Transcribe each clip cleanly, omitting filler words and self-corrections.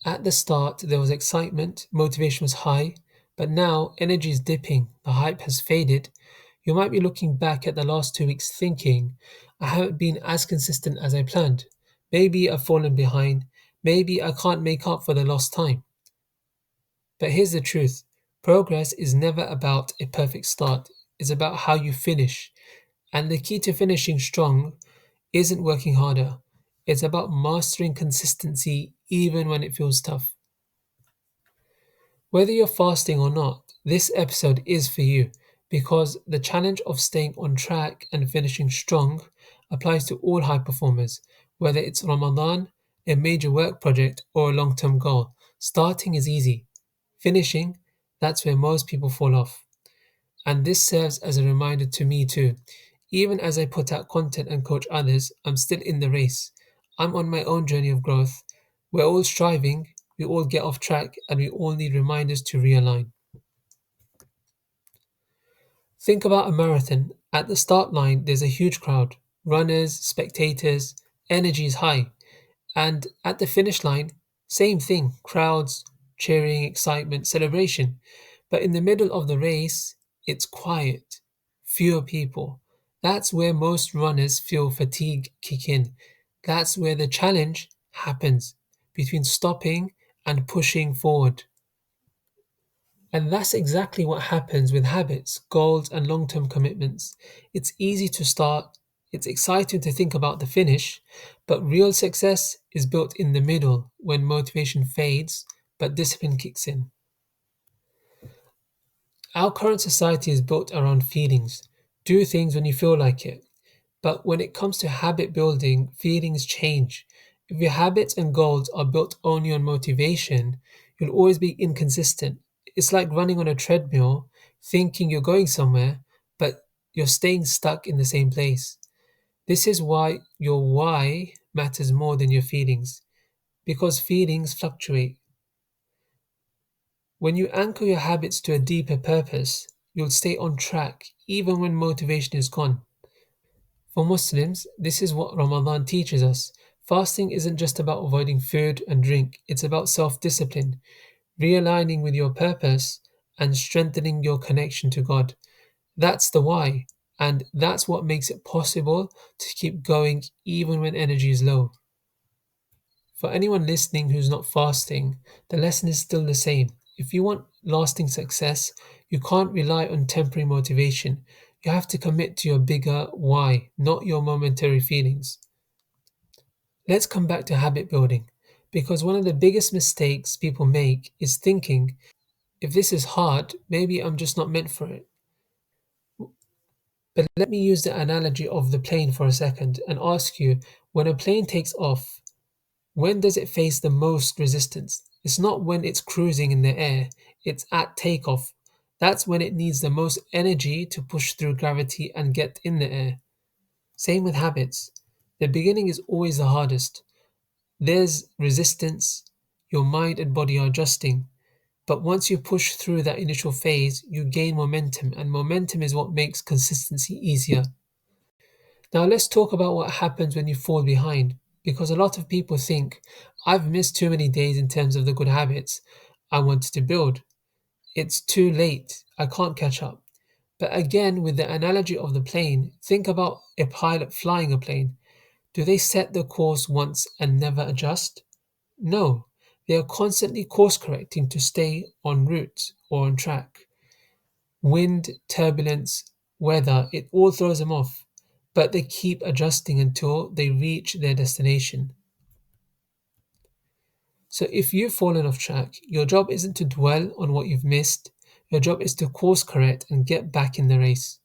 At the start, there was excitement, motivation was high, but now energy is dipping, the hype has faded. You might be looking back at the last 2 weeks thinking, I haven't been as consistent as I planned. Maybe I've fallen behind. Maybe I can't make up for the lost time. But here's the truth, progress is never about a perfect start, it's about how you finish. And the key to finishing strong isn't working harder, it's about mastering consistency even when it feels tough. Whether you're fasting or not, this episode is for you because the challenge of staying on track and finishing strong applies to all high performers, whether it's Ramadan, a major work project, or a long term goal. Starting is easy, finishing, that's where most people fall off. And this serves as a reminder to me too. Even as I put out content and coach others, I'm still in the race. I'm on my own journey of growth. We're all striving, we all get off track, and we all need reminders to realign. Think about a marathon. At the start line, there's a huge crowd runners, spectators, energy is high. And at the finish line, same thing crowds, cheering, excitement, celebration. But in the middle of the race, it's quiet, fewer people. That's where most runners feel fatigue kick in. That's where the challenge happens between stopping and pushing forward. And that's exactly what happens with habits, goals, and long term commitments. It's easy to start, it's exciting to think about the finish, but real success is built in the middle when motivation fades but discipline kicks in. Our current society is built around feelings. Do things when you feel like it. But when it comes to habit building, feelings change. If your habits and goals are built only on motivation, you'll always be inconsistent. It's like running on a treadmill, thinking you're going somewhere, but you're staying stuck in the same place. This is why your why matters more than your feelings, because feelings fluctuate. When you anchor your habits to a deeper purpose, you'll stay on track even when motivation is gone. For Muslims, this is what Ramadan teaches us. Fasting isn't just about avoiding food and drink, it's about self discipline, realigning with your purpose, and strengthening your connection to God. That's the why, and that's what makes it possible to keep going even when energy is low. For anyone listening who's not fasting, the lesson is still the same. If you want lasting success, you can't rely on temporary motivation. You have to commit to your bigger why, not your momentary feelings. Let's come back to habit building, because one of the biggest mistakes people make is thinking, if this is hard, maybe I'm just not meant for it. But let me use the analogy of the plane for a second and ask you, when a plane takes off, when does it face the most resistance? It's not when it's cruising in the air, it's at takeoff. That's when it needs the most energy to push through gravity and get in the air. Same with habits. The beginning is always the hardest. There's resistance, your mind and body are adjusting. But once you push through that initial phase, you gain momentum, and momentum is what makes consistency easier. Now, let's talk about what happens when you fall behind, because a lot of people think, I've missed too many days in terms of the good habits I wanted to build. It's too late, I can't catch up. But again, with the analogy of the plane, think about a pilot flying a plane. Do they set the course once and never adjust? No, they are constantly course correcting to stay on route or on track. Wind, turbulence, weather, it all throws them off. But they keep adjusting until they reach their destination. So if you've fallen off track, your job isn't to dwell on what you've missed. Your job is to course correct and get back in the race.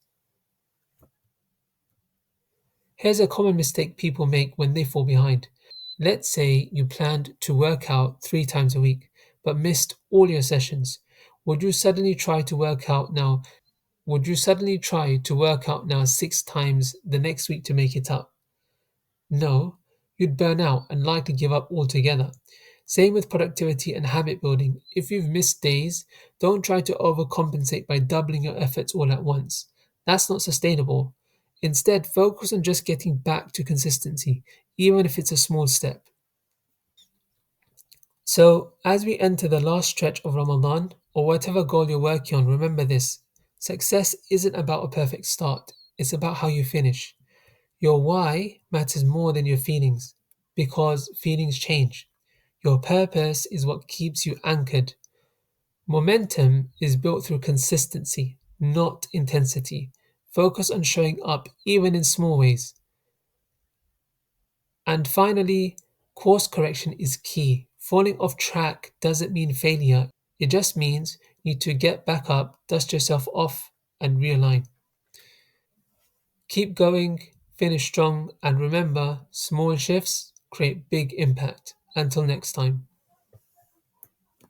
Here's a common mistake people make when they fall behind. Let's say you planned to work out 3 times a week, but missed all your sessions. Would you suddenly try to work out now? Would you suddenly try to work out now 6 times the next week to make it up? No, you'd burn out and likely give up altogether. Same with productivity and habit building. If you've missed days, don't try to overcompensate by doubling your efforts all at once. That's not sustainable. Instead, focus on just getting back to consistency, even if it's a small step. So, as we enter the last stretch of Ramadan, or whatever goal you're working on, remember this: success isn't about a perfect start, it's about how you finish. Your why matters more than your feelings, because feelings change. Your purpose is what keeps you anchored. Momentum is built through consistency, not intensity. Focus on showing up even in small ways. And finally, course correction is key. Falling off track doesn't mean failure, it just means you need to get back up, dust yourself off, and realign. Keep going, finish strong, and remember, small shifts create big impact. Until next time.